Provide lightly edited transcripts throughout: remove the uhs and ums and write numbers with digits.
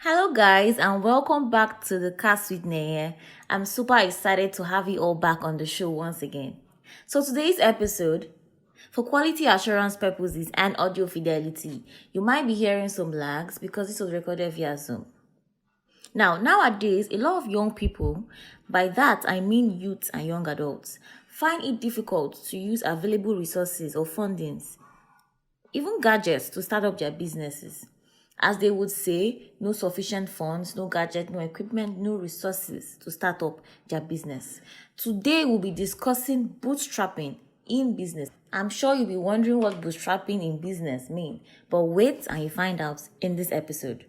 Hello, guys, and welcome back to the Cast with Neye. I'm super excited to have you all back on the show once again. So, today's episode, for quality assurance purposes and audio fidelity, you might be hearing some lags because this was recorded via Zoom. Now, nowadays, a lot of young people, by that I mean youth and young adults, find it difficult to use available resources or fundings, even gadgets to start up their businesses. As they would say, no sufficient funds, no gadget, no equipment, no resources to start up their business. Today, we'll be discussing bootstrapping in business. I'm sure you'll be wondering what bootstrapping in business mean, but wait and you find out in this episode.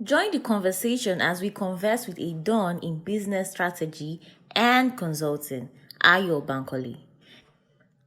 Join the conversation as we converse with a Don in business strategy and consulting, Ayo Bankole.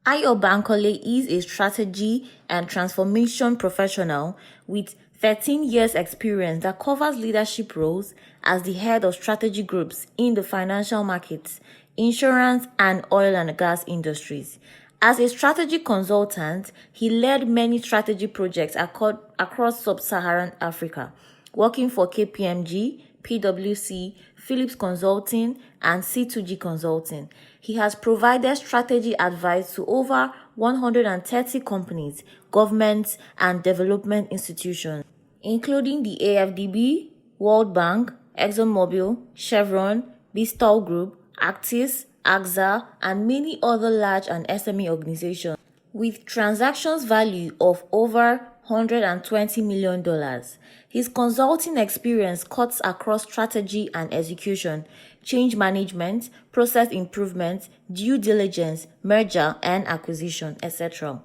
Ayo Bankole is a strategy and transformation professional with 13 years experience that covers leadership roles as the head of strategy groups in the financial markets, insurance, and oil and gas industries. As a strategy consultant, he led many strategy projects across sub-Saharan Africa, working for KPMG, PwC, Philips Consulting, and C2G Consulting. He has provided strategy advice to over 130 companies, governments, and development institutions, including the AFDB, World Bank, ExxonMobil, Chevron, Bristol Group, Actis, AXA, and many other large and SME organizations, with transactions value of over $120 million. His consulting experience cuts across strategy and execution, change management, process improvement, due diligence, merger and acquisition, etc.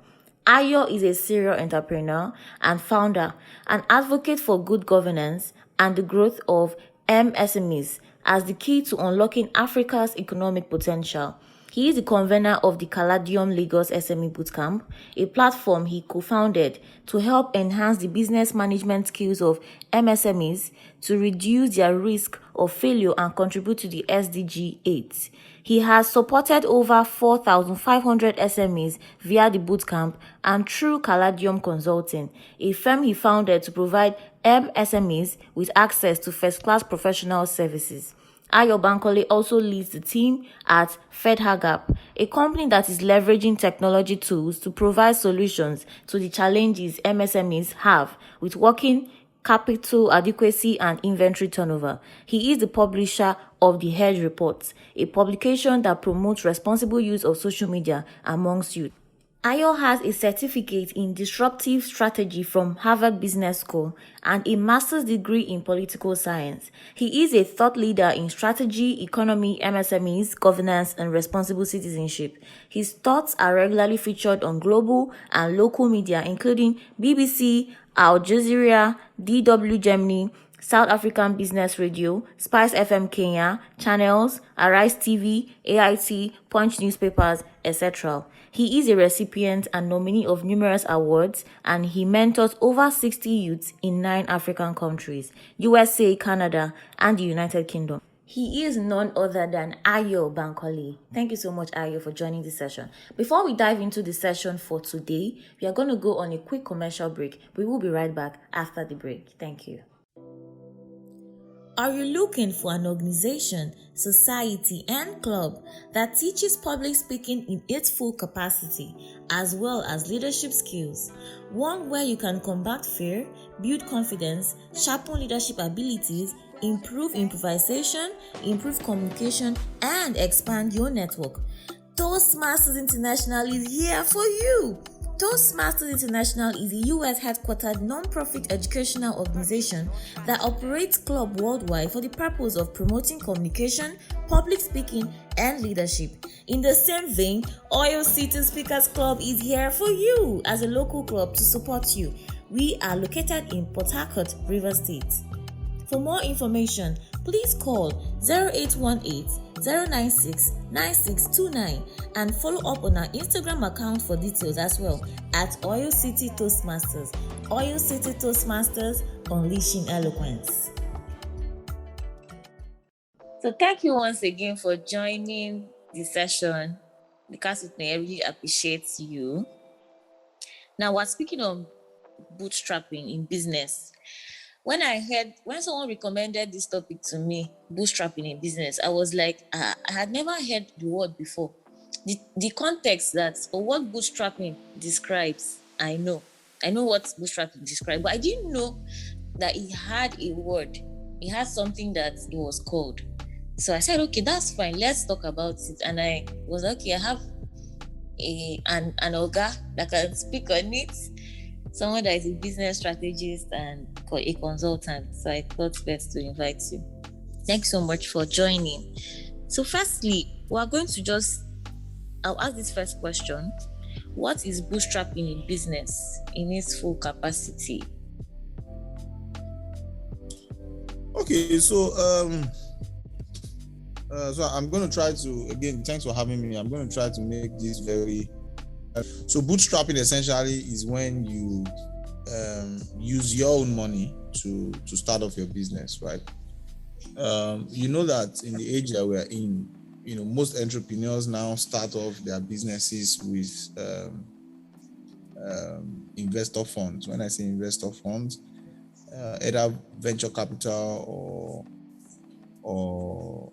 Ayo is a serial entrepreneur and founder, an advocate for good governance and the growth of MSMEs as the key to unlocking Africa's economic potential. He is the convener of the Caladium Lagos SME Bootcamp, a platform he co-founded to help enhance the business management skills of MSMEs to reduce their risk of failure and contribute to the SDG 8. He has supported over 4,500 SMEs via the bootcamp and through Caladium Consulting, a firm he founded to provide MSMEs with access to first-class professional services. Ayo Bankole also leads the team at FedHagap, a company that is leveraging technology tools to provide solutions to the challenges MSMEs have with working capital adequacy and inventory turnover. He is the publisher of the Hedge Reports, a publication that promotes responsible use of social media amongst youth. Ayo has a certificate in disruptive strategy from Harvard Business School and a master's degree in political science. He is a thought leader in strategy, economy, MSMEs, governance, and responsible citizenship. His thoughts are regularly featured on global and local media, including BBC, Al Jazeera, DW Germany, South African Business Radio, Spice FM Kenya, Channels, Arise TV, AIT, Punch newspapers, etc. He is a recipient and nominee of numerous awards, and he mentors over 60 youths in 9 African countries, USA, Canada, and the United Kingdom. He is none other than Ayo Bankole. Thank you so much, Ayo, for joining this session. Before we dive into the session for today, we are going to go on a quick commercial break. We will be right back after the break. Thank you. Are you looking for an organization, society, and club that teaches public speaking in its full capacity, as well as leadership skills? One where you can combat fear, build confidence, sharpen leadership abilities, improve improvisation, improve communication, and expand your network. Toastmasters International is here for you. Toastmasters International is a US headquartered non-profit educational organization that operates clubs worldwide for the purpose of promoting communication, public speaking, and leadership. In the same vein, Oyo City Speakers Club is here for you as a local club to support you. We are located in Port Harcourt, Rivers State. For more information, please call 0818-096-9629 and follow up on our Instagram account for details as well at Oyo City Toastmasters. Oyo City Toastmasters, unleashing eloquence. So thank you once again for joining the session. Because I really appreciate you. Now we're speaking of bootstrapping in business. when someone recommended this topic to me, bootstrapping in business, I was like, I had never heard the word before. The context that, or what bootstrapping describes, I know what bootstrapping describes, but I didn't know that it had a word. It had something that it was called. So I said, okay, that's fine. Let's talk about it. And I was like, okay, I have an oga that can speak on it, someone that is a business strategist and a consultant. So I thought best to invite you. Thanks so much for joining. So firstly, we're going to I'll ask this first question. What is bootstrapping in business in its full capacity? Okay, so I'm going to try to, again, thanks for having me. I'm going to try to make this very. So bootstrapping essentially is when you use your own money to start off your business, right? You know that in the age that we're in, most entrepreneurs now start off their businesses with investor funds. When I say investor funds, either venture capital or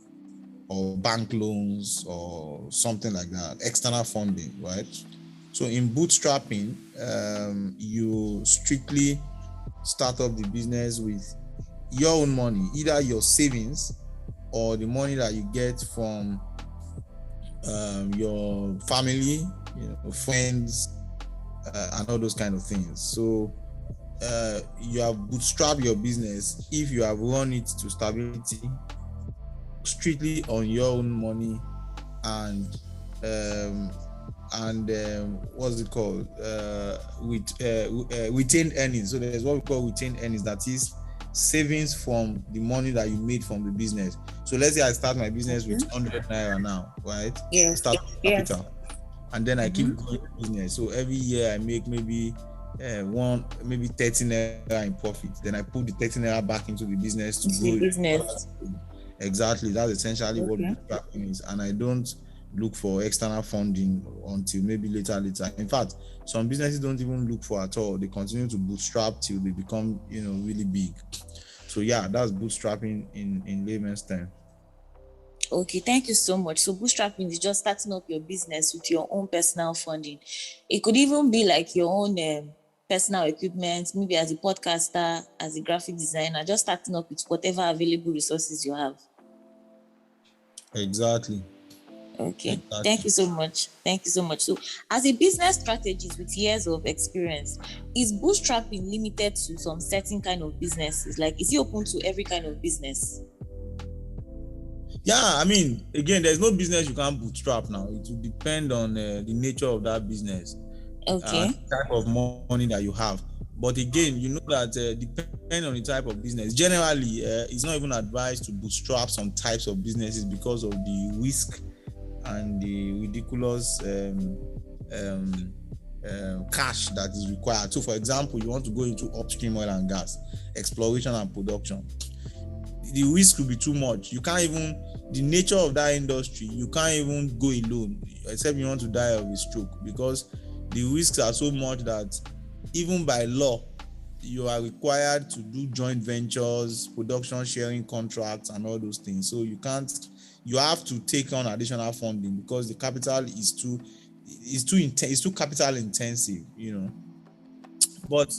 bank loans or something like that, external funding, right? So in bootstrapping, you strictly start up the business with your own money, either your savings or the money that you get from your family, friends, and all those kind of things. So you have bootstrapped your business if you have run it to stability strictly on your own money and what's it called, with retained earnings. So there's what we call retained earnings, that is savings from the money that you made from the business. So let's say I start my business with 100 naira now, right? Yes. Start capital, and then I keep growing the business. So every year I make maybe 30 naira in profit. Then I put the 30 naira back into the business to grow business. Exactly, that's essentially what bootstrapping is. And I don't look for external funding until maybe later. In fact, some businesses don't even look for at all. They continue to bootstrap till they become, really big. So yeah, that's bootstrapping in layman's term. Okay, thank you so much. So bootstrapping is just starting up your business with your own personal funding. It could even be like your own personal equipment, maybe as a podcaster, as a graphic designer, just starting up with whatever available resources you have. Exactly. Okay. Thank you so much. So as a business strategist with years of experience, is bootstrapping limited to some certain kind of businesses? Like, is it open to every kind of business? Yeah, I mean, again, there's no business you can't bootstrap now. It will depend on the nature of that business. Okay. The type of money that you have. But again, you know that depending on the type of business, generally, it's not even advised to bootstrap some types of businesses because of the risk and the ridiculous cash that is required. So, for example, you want to go into upstream oil and gas exploration and production. The risk will be too much. You can't even, the nature of that industry, you can't even go alone, except you want to die of a stroke, because the risks are so much that even by law, you are required to do joint ventures, production sharing contracts, and all those things. So you have to take on additional funding because the capital is too capital intensive, But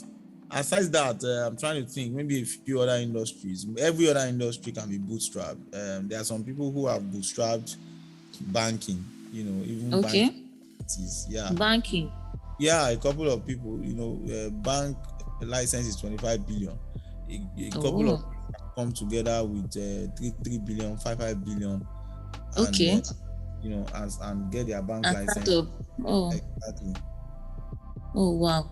aside that, I'm trying to think maybe a few other industries. Every other industry can be bootstrapped. There are some people who have bootstrapped banking, even banking. Yeah. Banking. Yeah, a couple of people, bank license is 25 billion. A couple of come together with 3 billion, 5 billion. Okay. And, and get their bank license. Oh. Exactly. Oh, wow.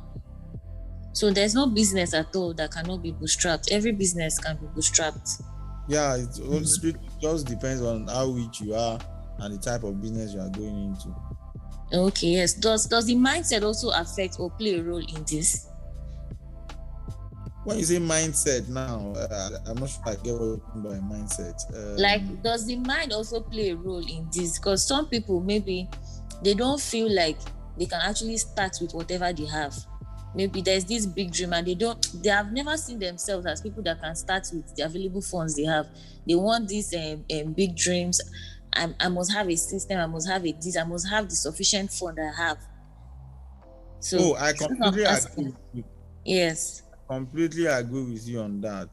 So there's no business at all that cannot be bootstrapped. Every business can be bootstrapped. Yeah, it just depends on how rich you are and the type of business you are going into. Okay, yes. Does the mindset also affect or play a role in this? When you say mindset now, I'm not sure I get what you mean by mindset. Like, does the mind also play a role in this? Because some people, maybe they don't feel like they can actually start with whatever they have. maybe there's this big dream and they have never seen themselves as people that can start with the available funds they have. They want these big dreams. I must have a system, I must have a this, I must have the sufficient fund I have. So Oh, I that's what I'm completely agree asking. with you. Yes. Completely agree with you on that.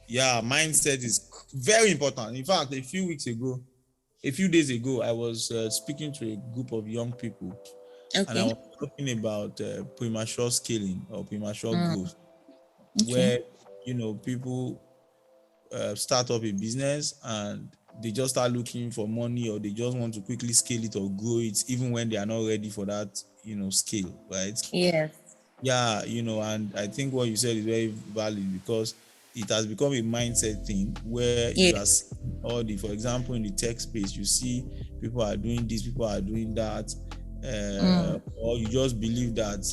Yeah, mindset is very important. In fact, a few days ago, I was speaking to a group of young people, and I Okay. was talking about premature scaling or premature Mm, growth, okay. where people start up a business and they just start looking for money, or they just want to quickly scale it or grow it, even when they are not ready for that scale, right? Yes. Yeah, and I think what you said is very valid, because it has become a mindset thing where you are Yes. seeing all the, for example, in the tech space, you see people are doing this, people are doing that, Mm, or you just believe that,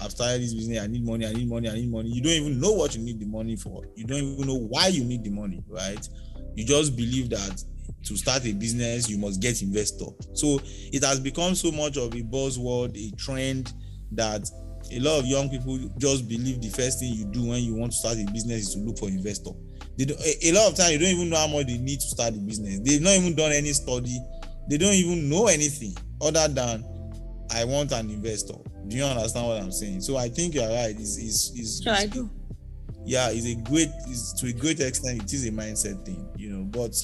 I've started this business, I need money, I need money, I need money. You don't even know what you need the money for. You don't even know why you need the money, right? You just believe that to start a business, you must get investor. So it has become so much of a buzzword, a trend, that a lot of young people just believe the first thing you do when you want to start a business is to look for investor. A lot of time you don't even know how much they need to start the business. They've not even done any study. They don't even know anything other than, I want an investor. Do you understand what I'm saying? So I think you're right. sure, I do. Yeah, to a great extent, it is a mindset thing. But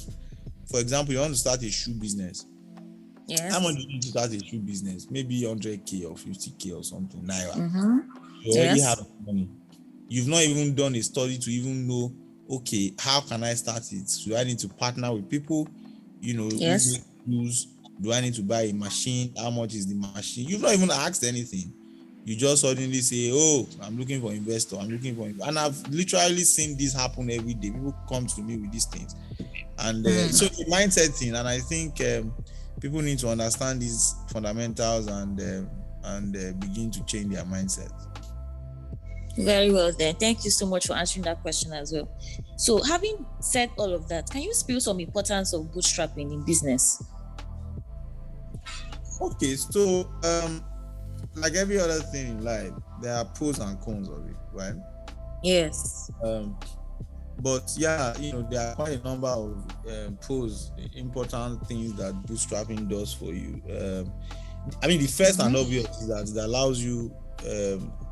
for example, you want to start a shoe business. How much Yes. do you need to start a shoe business? Maybe 100K or 50K or something naira. Mm-hmm. You already have Yes. money. You've not even done a study to even know, okay, how can I start it? Do I need to partner with people, who Yes. make shoes? Do I need to buy a machine? How much is the machine? You've not even asked anything. You just suddenly say, oh, I'm looking for investor. I'm looking for, and I've literally seen this happen every day. People come to me with these things. And so Mm. the mindset thing, and I think people need to understand these fundamentals and begin to change their mindset. Very well then. Thank you so much for answering that question as well. So, having said all of that, can you spill some importance of bootstrapping in business? Okay, so like every other thing in life, there are pros and cons of it, right? Yes. Um, but yeah, there are quite a number of pros, important things that bootstrapping does for you. I mean, the first and Mm-hmm. obvious is that it allows you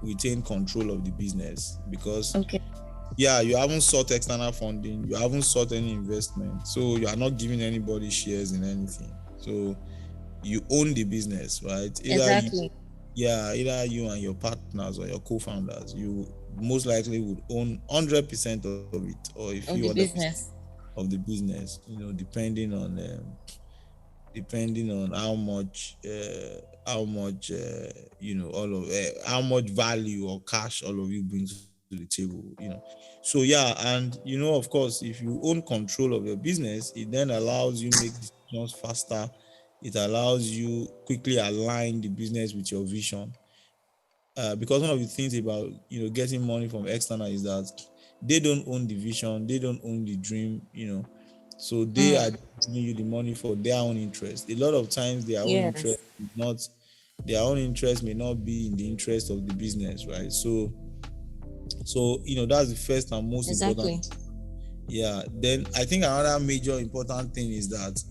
retain control of the business, because Okay. yeah, you haven't sought external funding, you haven't sought any investment, so you are not giving anybody shares in anything. So you own the business, right? Exactly. Either you and your partners or your co-founders, you most likely would own 100% of it, or a few Of the other percent business. of the business, depending on how much all of how much value or cash all of you bring to the table. So yeah, and of course, if you own control of your business, it then allows you make decisions faster. It allows you quickly align the business with your vision, because one of the things about getting money from external is that they don't own the vision, they don't own the dream. So they are Mm. giving you the money for their own interest. A lot of times Yes. their own interest may not be in the interest of the business, right? So that's the first and most Exactly. important. Yeah, then I think another major important thing is that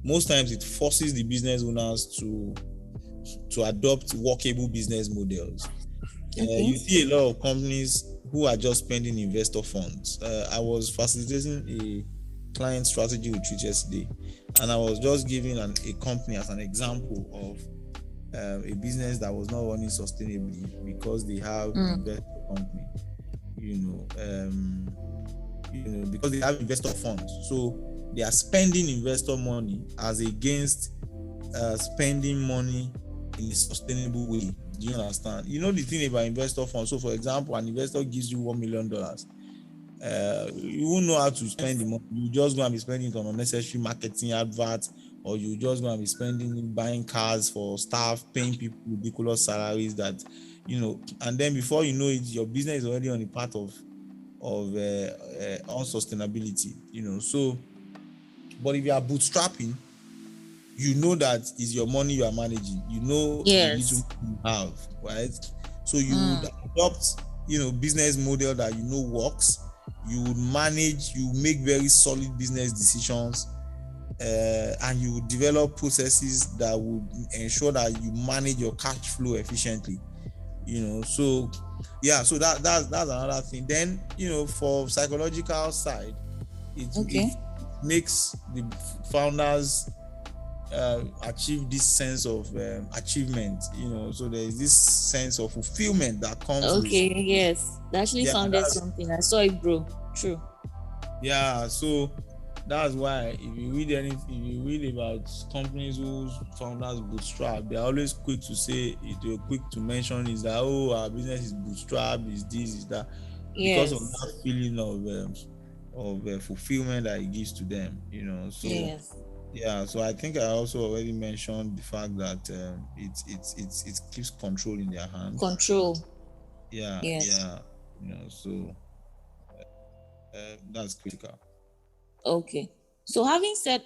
most times it forces the business owners to adopt workable business models. Okay. You see a lot of companies who are just spending investor funds. I was facilitating a client strategy retreat yesterday, and I was just giving a company as an example of a business that was not running sustainably because they have Mm. investor company, because they have investor funds. So they are spending investor money as against spending money in a sustainable way. Do you understand? The thing about investor funds. So, for example, an investor gives you $1 million. You won't know how to spend the money. You just go and be spending it on unnecessary marketing adverts, or you just go and be spending it buying cars for staff, paying people ridiculous salaries and then before you know it, your business is already on the path of unsustainability. So, but if you are bootstrapping, you know that is your money you are managing. You know the little Yes. you have, right? So you would Mm. adopt, business model that you know works. You would manage, you make very solid business decisions, and you would develop processes that would ensure that you manage your cash flow efficiently. So yeah, so that's another thing. Then for psychological side, it Okay. makes the founders achieve this sense of achievement. So there is this sense of fulfillment that comes with. Okay. Yes. They actually Yeah, founded something. I saw it, bro. True. so that's why if you read about companies whose founders bootstrap, they're always quick to say it. They're quick to mention is that, oh, our business is bootstrap, is this, is that, because of Yes. that feeling of fulfillment that it gives to them. So Yes. yeah, so I think I also already mentioned the fact that it keeps control in their hand. Control. Yeah, Yes. yeah, so that's critical. Okay. So having said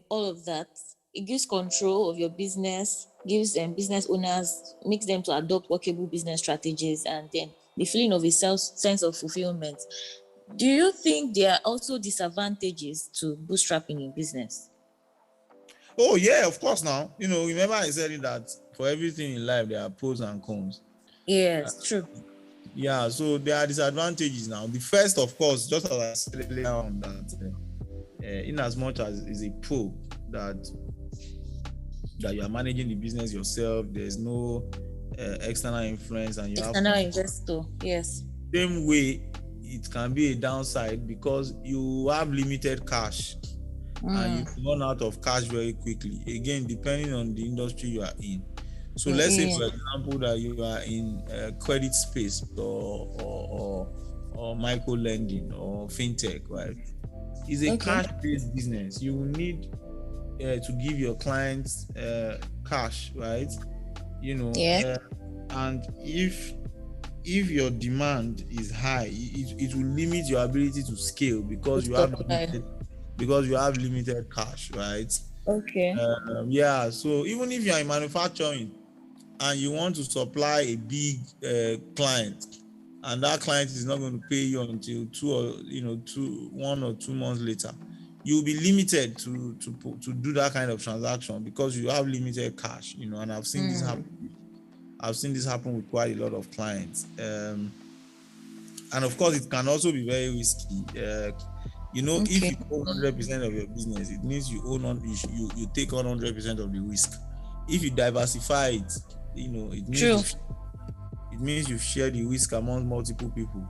all of that, it gives control of your business, gives business owners, makes them to adopt workable business strategies, and then the feeling of a sense of fulfillment. Do you think there are also disadvantages to bootstrapping in business? Oh yeah, of course. Now remember I said it that for everything in life there are pros and cons. Yes, true. Yeah, so there are disadvantages. Now the first, of course, just as I said earlier on, that in as much as is a pro that you are managing the business yourself, there's no external influence, and you have External control. investor, yes. Same way, it can be a downside because you have limited cash and you run out of cash very quickly. Again, depending on the industry you are in. So You're let's say, in. for example, that you are in credit space or micro lending or fintech, right? It's a Okay. cash-based business. You will need to give your clients cash, right? Yeah. And if your demand is high, it will limit your ability to scale To supply. because you have limited cash, right? Okay. Yeah, so even if you are in manufacturing and you want to supply a big client, and that client is not going to pay you until 1 or 2 months later, you'll be limited to do that kind of transaction because you have limited cash. And I've seen this happen. I've seen this happen with quite a lot of clients. And of course, it can also be very risky. If Okay. you own 100% of your business, it means you take on 100% of the risk. If you diversify it, True. it means you've shared the risk among multiple people.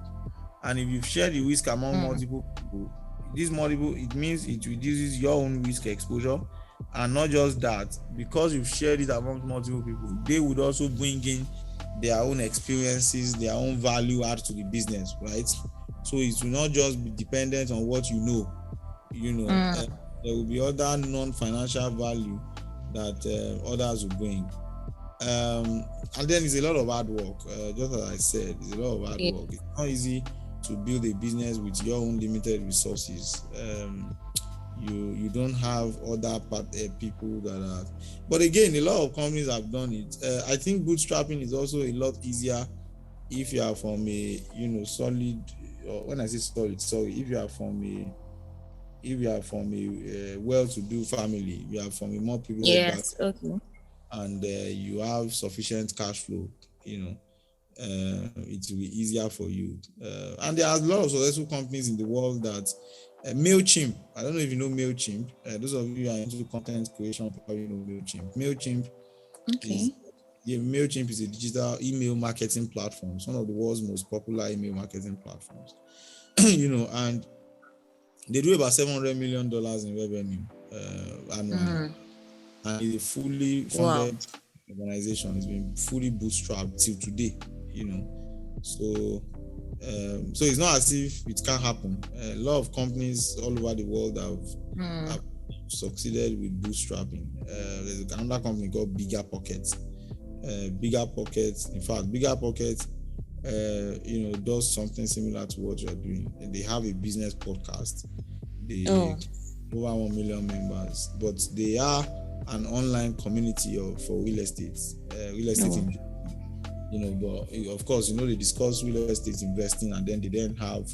And if you've shared the risk among multiple people, it means it reduces your own risk exposure. And not just that, because you've shared it among multiple people, they would also bring in their own experiences, their own value add to the business, right? So it will not just be dependent on what you know. There will be other non-financial value that others will bring. And then it's a lot of hard work. Just as I said, it's a lot of hard Yeah. work. It's not easy to build a business with your own limited resources. You don't have other people that are. But again, a lot of companies have done it. I think bootstrapping is also a lot easier if you are from a solid. Or when I say solid, sorry, if you are from a well-to-do family, you are from a more privileged Yes. background, Okay. and you have sufficient cash flow, it will be easier for you. And there are a lot of successful companies in the world that MailChimp. I don't know if you know MailChimp. Those of you who are into content creation probably know MailChimp. Okay. MailChimp is a digital email marketing platform. It's one of the world's most popular email marketing platforms. And they do about $700 million in revenue annually. And it's a fully Wow. funded organization. It's been fully bootstrapped till today, So, so it's not as if it can't happen. A lot of companies all over the world have succeeded with bootstrapping. There's another company called Bigger Pockets. Bigger Pockets, in fact, Bigger Pockets, does something similar to what you're doing. And they have a business podcast. They over 1 million members, but they are an online community for real estate, Oh. but of course, they discuss real estate investing, and then they then have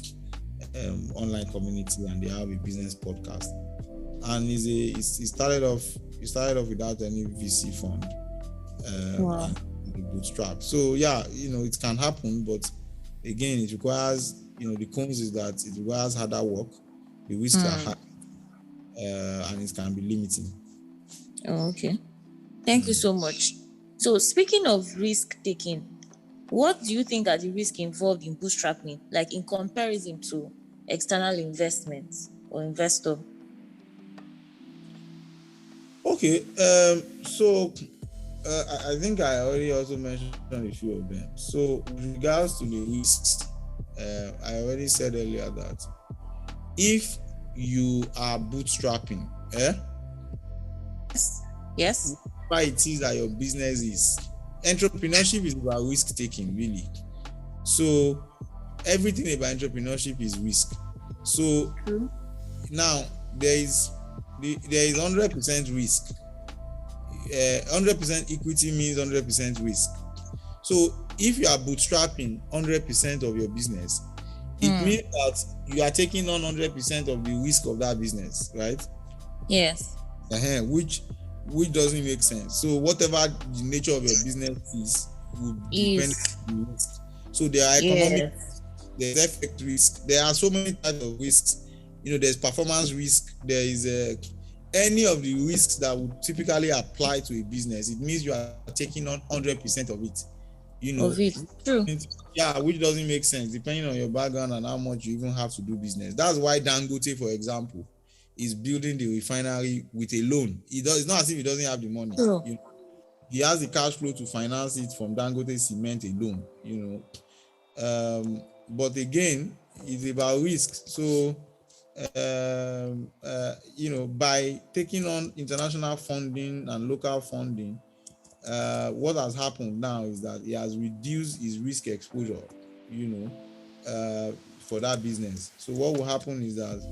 online community, and they have a business podcast. And it started off without any VC fund, Wow. and bootstrap. So yeah, it can happen, but again, it requires, the cons is that it requires harder work, the risks are high, and it can be limiting. Oh, okay. Thank you so much. So, speaking of risk taking, what do you think are the risks involved in bootstrapping, like in comparison to external investments or investor? Okay, so I think I already also mentioned a few of them. So with regards to the risks, I already said earlier that if you are bootstrapping, Yes. why it is that your business is, entrepreneurship is about risk taking, really. So everything about entrepreneurship is risk. So True. now there is 100% risk. 100% equity means 100% risk. So if you are bootstrapping 100% of your business, it means that you are taking on 100% of the risk of that business, right? Yes. Which doesn't make sense. So whatever the nature of your business is would depend Is on the risk. So there are economic, yes. there's effect risk. There are so many types of risks. There's performance risk. There is any of the risks that would typically apply to a business. It means you are taking on 100% of it. Of it. True. Yeah, which doesn't make sense depending on your background and how much you even have to do business. That's why Dangote, for example, is building the refinery with a loan. It's not as if he doesn't have the money. True. He has the cash flow to finance it from Dangote Cement alone. But again, it's about risks. So by taking on international funding and local funding, what has happened now is that he has reduced his risk exposure, for that business. So what will happen is that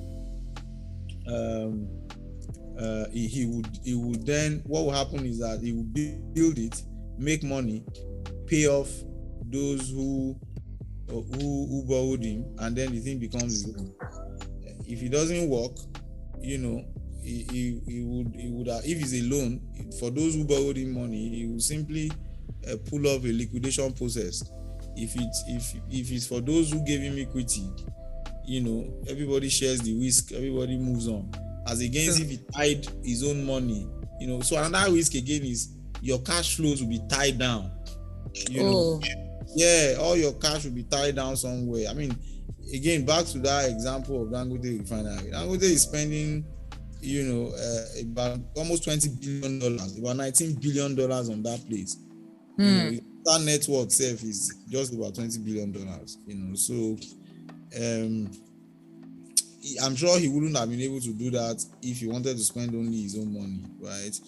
he would then, what will happen is that he will build it, make money, pay off those who borrowed him, and then the thing becomes his own. If it doesn't work, he would if it's a loan for those who borrowed him money, he will simply pull off a liquidation process. If it's for those who gave him equity, everybody shares the risk, everybody moves on, as against if he tied his own money. So another risk again is your cash flows will be tied down. Yeah, all your cash will be tied down somewhere. I mean, again, back to that example of Dangote refinery. Dangote is spending, about almost $20 billion, about $19 billion on that place. That net worth itself is just about $20 billion. So I'm sure he wouldn't have been able to do that if he wanted to spend only his own money, right?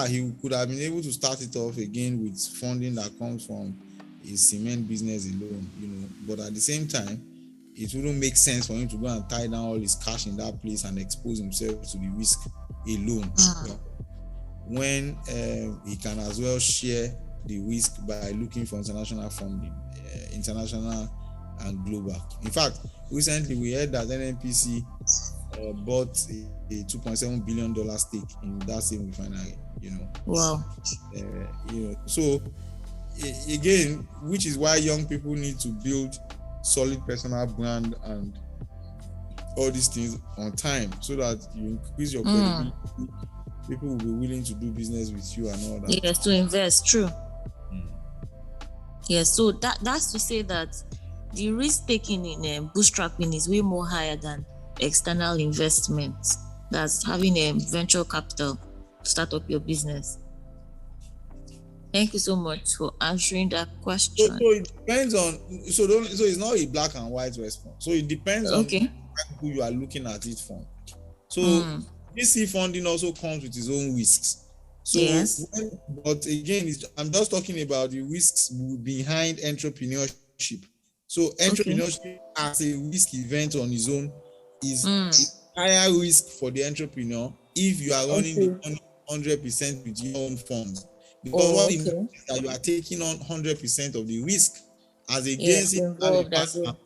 He could have been able to start it off again with funding that comes from his cement business alone, but at the same time, it wouldn't make sense for him to go and tie down all his cash in that place and expose himself to the risk alone, when he can as well share the risk by looking for international funding, international and global. In fact, recently we heard that NNPC bought a $2.7 billion stake in that same refinery. Wow. So again, which is why young people need to build solid personal brand and all these things on time, so that you increase your credibility. People will be willing to do business with you and all that. Yes, to invest. True. Yes, so that's to say that the risk taking in bootstrapping is way more higher than external investments. That's having a venture capital to start up your business. Thank you so much for answering that question. So it depends on, so it's not a black and white response. So it depends on who you are looking at it from. So VC funding also comes with its own risks. So yes. But again, I'm just talking about the risks behind entrepreneurship. So entrepreneurship as a risk event on its own is higher risk for the entrepreneur if you are running the Okay. money 100% with your own funds. Because Oh, what it means okay. is that you are taking on 100% of the risk, as against Yes, if you have a involved as partner. well.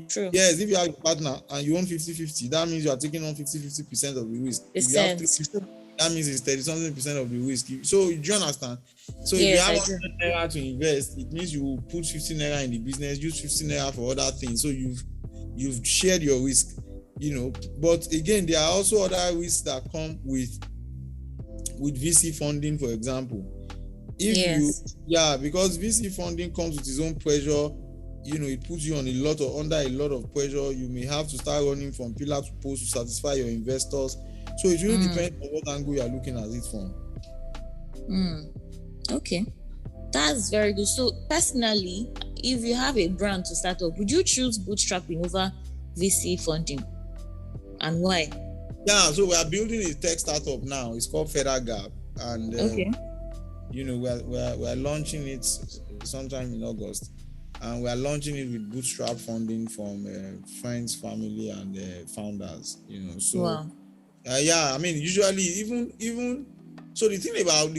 True. Yes, if you have a partner and you own 50-50, that means you are taking on 50-50% of the risk. If you have three, Percent. True. that means it's 30 something percent of the risk. So do you understand? So if you Yes, have I do. 100 naira to invest, it means you will put 50 naira in the business, use 50 naira for other things. So you've shared your risk, But again, there are also other risks that come with VC funding, for example. If you Yes. Because VC funding comes with its own pressure, it puts you under a lot of pressure. You may have to start running from pillar to post to satisfy your investors. So it really depends on what angle you are looking at it from. Okay. That's very good. So personally, if you have a brand to start up, would you choose bootstrapping over VC funding? And why? Yeah, so we are building a tech startup now. It's called Federal Gap, and Okay. we're launching it sometime in August, and we're launching it with bootstrap funding from friends, family, and founders. So Wow. I mean, usually even so, the thing about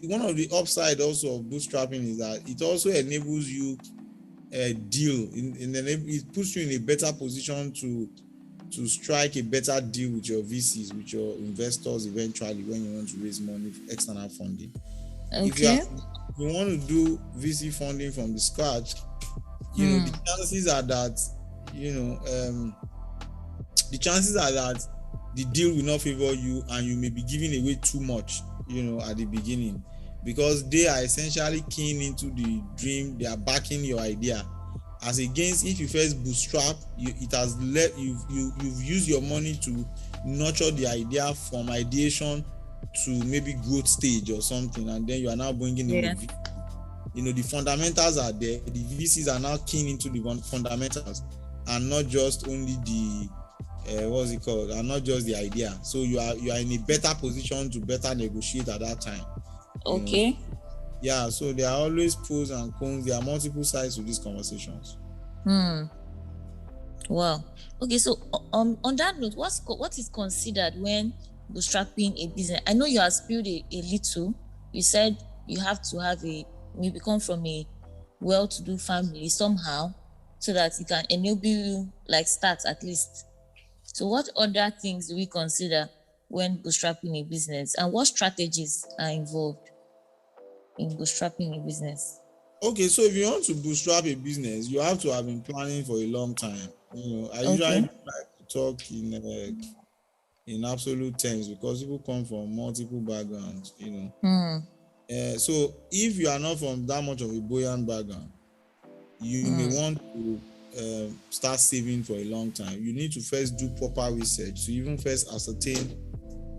one of the upside also of bootstrapping is that it also enables you a deal it puts you in a better position to strike a better deal with your VCs, with your investors eventually when you want to raise money for external funding. If you Okay. want to do VC funding from the scratch, the chances are that the deal will not favor you, and you may be giving away too much, at the beginning, because they are essentially keying into the dream. They are backing your idea. As against if you first bootstrap, you've used your money to nurture the idea from ideation to maybe growth stage or something, and then you are now bringing in Yeah. the fundamentals are there. The VCs are now keen into the fundamentals, and not just only the what's it called, and not just the idea. So you are in a better position to better negotiate at that time. Okay. Yeah, so there are always pros and cons. There are multiple sides to these conversations. Wow. Okay, so on that note, what is considered when bootstrapping a business? I know you have spilled a little. You said you have to have maybe come from a well-to-do family somehow, so that it can enable you start at least. So what other things do we consider when bootstrapping a business, and what strategies are involved in bootstrapping a business? Okay, so if you want to bootstrap a business, you have to have been planning for a long time. I usually Okay. like to talk in absolute terms, because people come from multiple backgrounds. So if you are not from that much of a buoyant background, you may want to start saving for a long time. You need to first do proper research to even first ascertain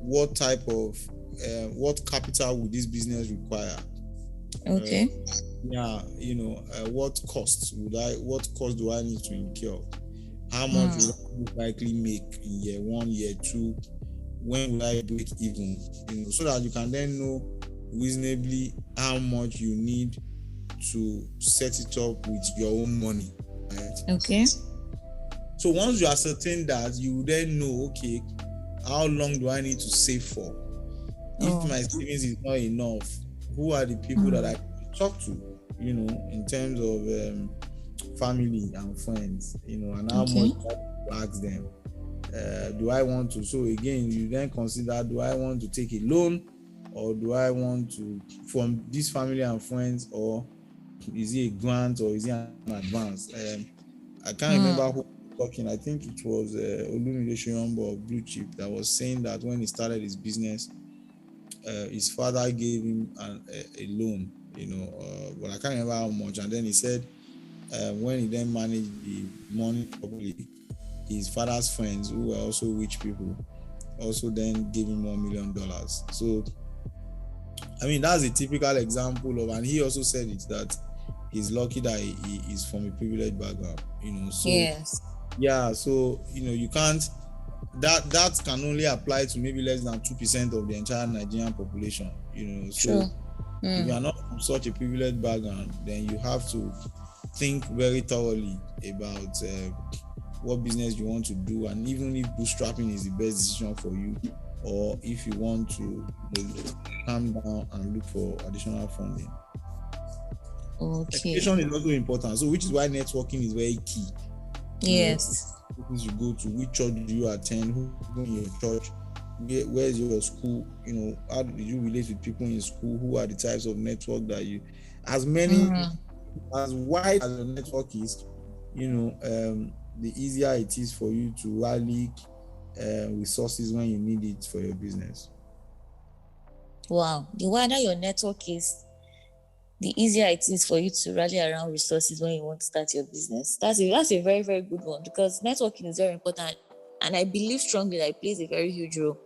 what type of what capital would this business require. Okay. What costs do I need to incur? How much will I likely make in year 1, year 2? When will I break even? So that you can then know reasonably how much you need to set it up with your own money, right? Okay. So once you ascertain that, you then know, okay, how long do I need to save for? If my savings is not enough, who are the people that I can talk to, in terms of family and friends, and how much do I ask them? Do I want to? So again, you then consider, do I want to take a loan, or do I want to from this family and friends, or is it a grant, or is it an advance? I can't remember who was talking. I think it was Olumide Soyombo of Blue Chip that was saying that when he started his business, his father gave him a loan, but I can't remember how much. And then he said when he then managed the money properly, his father's friends, who were also rich people, also then gave him $1 million. So, I mean, that's a typical example of, and he also said it, that he's lucky that he is from a privileged background, So, yes. Yeah, so you can't. That can only apply to maybe less than 2% of the entire Nigerian population, So, if you are not from such a privileged background, then you have to think very thoroughly about what business you want to do, and even if bootstrapping is the best decision for you, or if you want to calm down and look for additional funding. Okay. Education is also important, so which is why networking is very key. Yes. Places you go to, which church do you attend, who in your church, where's your school, how did you relate with people in school, who are the types of network that you, as wide as your network is, the easier it is for you to rally resources when you need it for your business. Wow. The wider your network is, the easier it is for you to rally around resources when you want to start your business. That's a very, very good one, because networking is very important. And I believe strongly that it plays a very huge role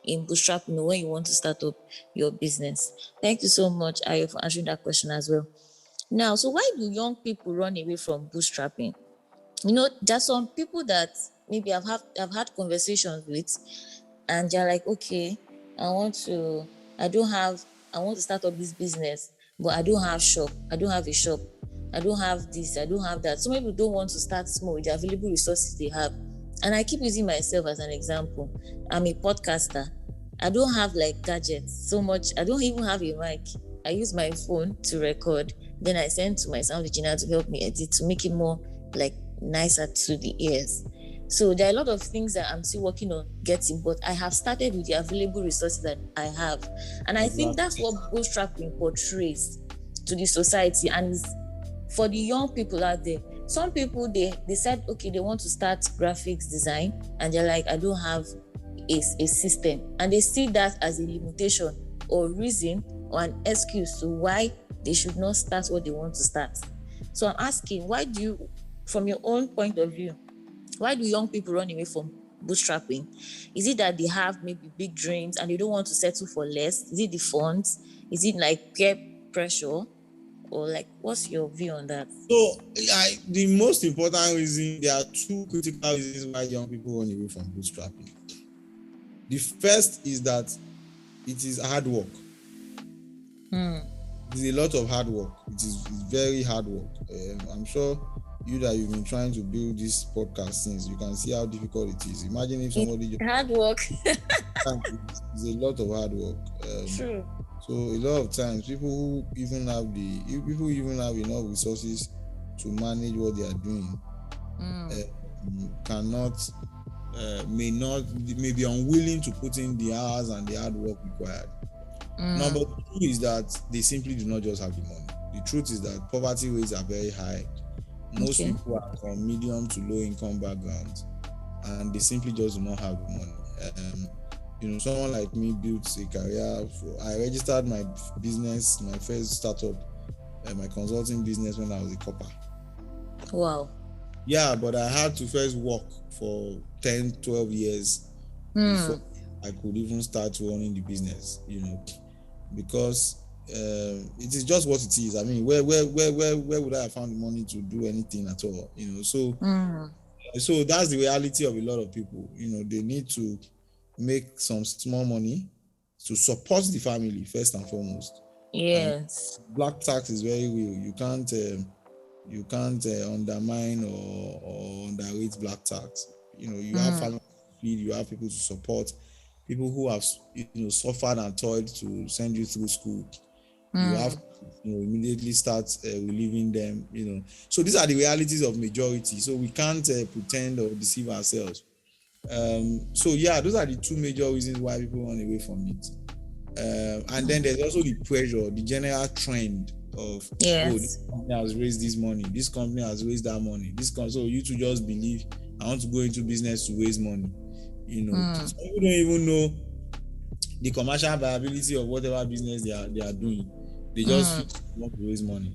in bootstrapping when you want to start up your business. Thank you so much, Ayo, for answering that question as well. Now, so why do young people run away from bootstrapping? There's some people that maybe I've had conversations with, and they're like, okay, I want to, I don't have, I want to start up this business, but I don't have a shop, I don't have this, I don't have that. Some people don't want to start small with the available resources they have. And I keep using myself as an example. I'm a podcaster. I don't have like gadgets so much. I don't even have a mic. I use my phone to record. Then I send to my sound engineer to help me edit, to make it more like nicer to the ears. So there are a lot of things that I'm still working on getting, but I have started with the available resources that I have. And I think that's what bootstrapping portrays to the society, and is for the young people out there. Some people, they said, okay, they want to start graphics design, and they're like, I don't have a system. And they see that as a limitation or reason or an excuse to why they should not start what they want to start. So I'm asking, why do you, from your own point of view, why do young people run away from bootstrapping? Is it that they have maybe big dreams and they don't want to settle for less? Is it the funds? Is it like peer pressure? Or like, what's your view on that? So the most important reason, there are two critical reasons why young people run away from bootstrapping. The first is that it is hard work. It is a lot of hard work. It's very hard work. I'm sure you've been trying to build this podcast since, you can see how difficult it is. Imagine if somebody hard work. It's a lot of hard work. True. So a lot of times people who even have enough resources to manage what they are doing may be unwilling to put in the hours and the hard work required. Number two is that they simply do not just have the money. The truth is that poverty rates are very high. Most people are from medium to low income backgrounds, and they simply just do not have the money. Someone like me built a career. I registered my business, my first startup, my consulting business, when I was a copper. Wow. Yeah, but I had to first work for 10, 12 years before I could even start running the business, because it is just what it is. I mean, where would I have found the money to do anything at all? So that's the reality of a lot of people. They need to make some small money to support the family first and foremost. Yes. And black tax is very real. You can't undermine or underrate black tax. You have family to feed, you have people to support, people who have suffered and toiled to send you through school. You have immediately start relieving them. So these are the realities of majority. So we can't pretend or deceive ourselves. So yeah, those are the two major reasons why people run away from it. And then there's also the pressure, the general trend of, this company has raised this money, this company has raised that money, so you to just believe, I want to go into business to raise money. Some people don't even know the commercial viability of whatever business they are doing. They just want to raise money.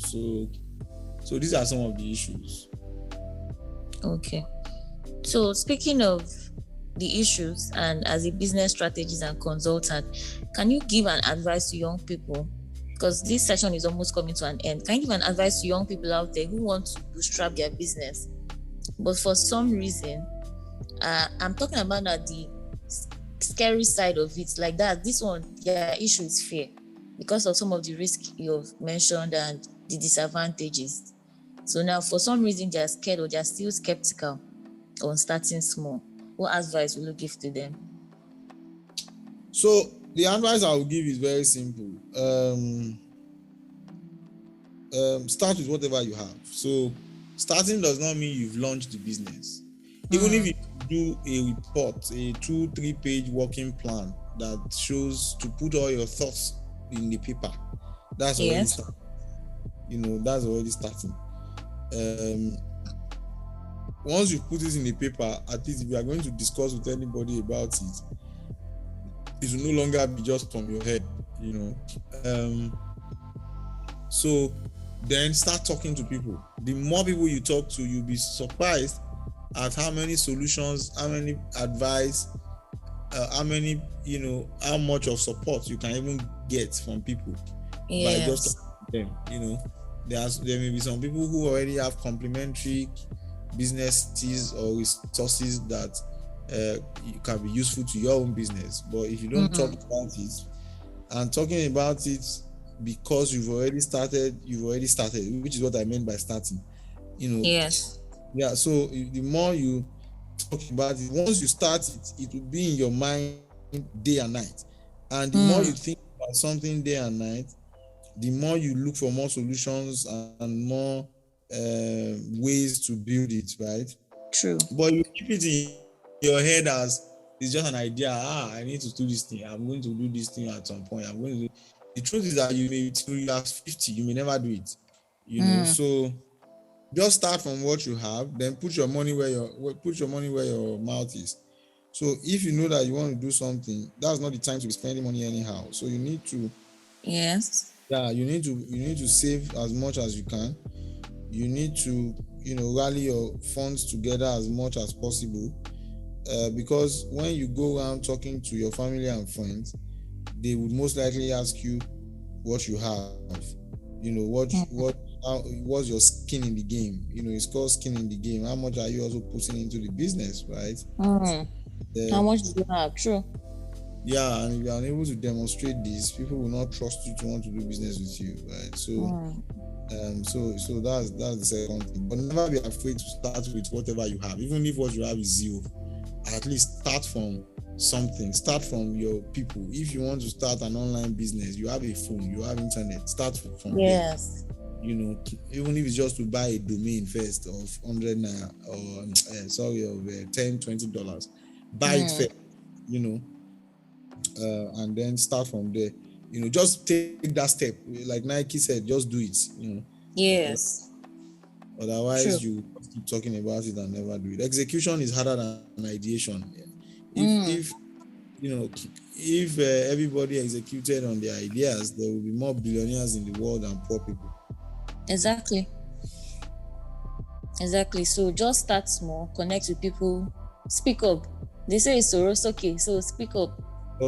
So these are some of the issues. Okay. So speaking of the issues, and as a business strategist and consultant, can you give an advice to young people? Because this session is almost coming to an end. Can you give an advice to young people out there who want to bootstrap their business, but for some reason, I'm talking about the scary side of it, like that, this one, their issue is fear because of some of the risks you've mentioned and the disadvantages. So now, for some reason, they're scared or they're still skeptical on starting small. What advice will you give to them? So the advice I will give is very simple. Start with whatever you have. So starting does not mean you've launched the business. Even if you do a report, a 2-3 page working plan that shows to put all your thoughts in the paper, that's already Yes. starting. That's already starting. Once you put it in the paper, at least if you are going to discuss with anybody about it, it will no longer be just from your head. So then start talking to people. The more people you talk to, you'll be surprised at how many solutions, how many advice, how much of support you can even get from people by just Yes. talking to them. There may be some people who already have complementary businesses or resources that can be useful to your own business. But if you don't talk about it, and talking about it because you've already started, which is what I meant by starting. Yes. Yeah. So the more you talk about it, once you start it, it will be in your mind day and night. And the more you think about something day and night, the more you look for more solutions and more ways to build it, right? True. But you keep it in your head as it's just an idea. I need to do this thing. I'm going to do this thing at some point. I'm going to do. The truth is that you may till you are 50, you may never do it. So just start from what you have, then put your money where your mouth is. So if you know that you want to do something, that's not the time to be spending money anyhow. So you need to Yes. you need to save as much as you can. You need to rally your funds together as much as possible, because when you go around talking to your family and friends, they would most likely ask you what you have. What's your skin in the game? It's called skin in the game. How much are you also putting into the business, right? How much do you have? True. Yeah, and if you are unable to demonstrate this, people will not trust you to want to do business with you, right? So that's the second thing. But never be afraid to start with whatever you have, even if what you have is zero. At least start from something. Start from your people. If you want to start an online business, you have a phone, you have internet. Start from there. Even if it's just to buy a domain first of 100 naira or of $10-20, buy it first. And then start from there. Just take that step. Like Nike said, just do it. Yes. Otherwise, True. you keep talking about it and never do it. Execution is harder than ideation. If everybody executed on their ideas, there will be more billionaires in the world than poor people. Exactly. So just start small, connect with people, speak up. They say it's okay, so speak up.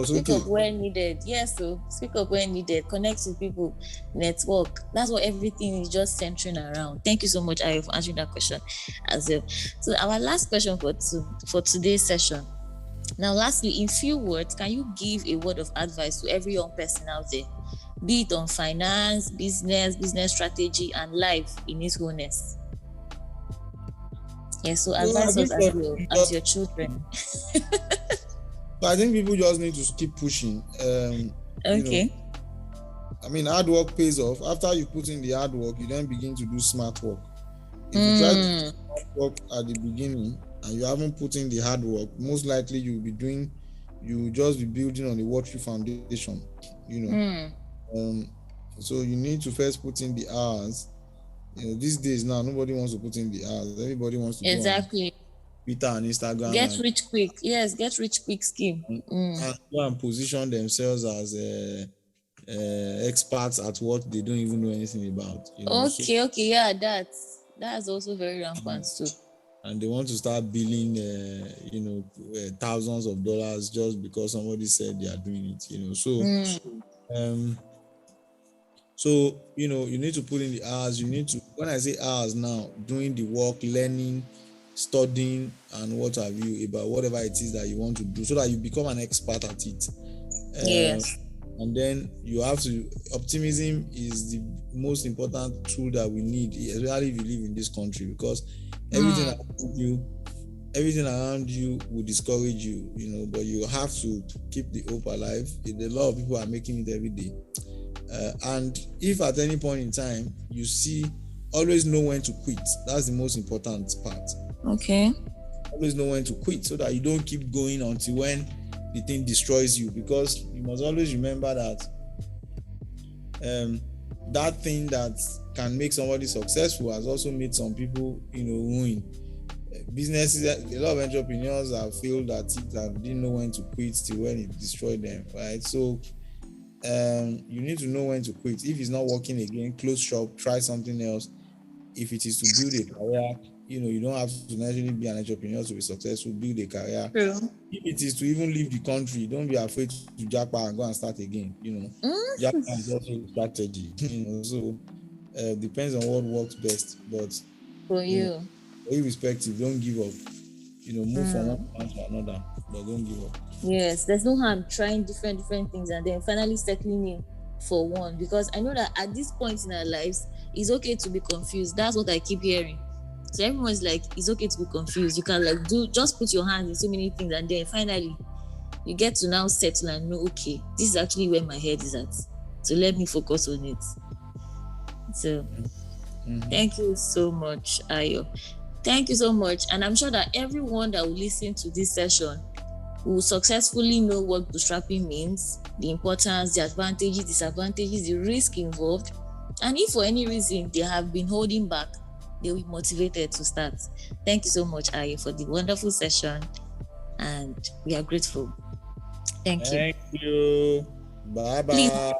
Speak up when needed. Yes, so speak up when needed. Connect with people, network. That's what everything is just centering around. Thank you so much, Ayo, for answering that question as well. So our last question for today's session. Now, lastly, in few words, can you give a word of advice to every young person out there, be it on finance, business strategy, and life in its wholeness? Yes, so advise us as your children. So I think people just need to keep pushing. Okay. Hard work pays off. After you put in the hard work, you then begin to do smart work. If you try to do smart work at the beginning and you haven't put in the hard work, most likely you will just be building on a watery foundation. So you need to first put in the hours. These days now, nobody wants to put in the hours. Everybody wants to go on Twitter and Instagram. Get rich quick. Yes, get rich quick scheme. And go and position themselves as experts at what they don't even know anything about. Okay, yeah, that's also very rampant too. And they want to start billing, thousands of dollars just because somebody said they are doing it. So you need to put in the hours. You need to, when I say hours now, doing the work, learning, studying, and what have you about whatever it is that you want to do, so that you become an expert at it. Yes. And then you have to. Optimism is the most important tool that we need, especially if you live in this country, because everything I told you everything around you will discourage you, but you have to keep the hope alive. A lot of people are making it every day. And if at any point in time you see, always know when to quit. That's the most important part. Okay. Always know when to quit so that you don't keep going until when the thing destroys you, because you must always remember that that thing that can make somebody successful has also made some people ruin. Businesses, a lot of entrepreneurs have failed at it and didn't know when to quit till when it destroyed them, right? So you need to know when to quit. If it's not working again, close shop, try something else. If it is to build a career, you don't have to necessarily be an entrepreneur to be successful. Build a career. True. If it is to even leave the country, don't be afraid to jackpot and go and start again. Jackpot is also a strategy. So depends on what works best. But For you know, you. irrespective, don't give up. Move from one plan to another, but don't give up. Yes, there's no harm trying different things and then finally settling in for one, because I know that at this point in our lives, it's okay to be confused. That's what I keep hearing. So everyone's like, it's okay to be confused. You can just put your hands in so many things, and then finally you get to now settle and know, okay, this is actually where my head is at. So let me focus on it. So thank you so much, Ayo. Thank you so much. And I'm sure that everyone that will listen to this session will successfully know what bootstrapping means, the importance, the advantages, disadvantages, the risk involved. And if for any reason they have been holding back, they will be motivated to start. Thank you so much, Ayo, for the wonderful session. And we are grateful. Thank you. Thank you. Bye bye. Please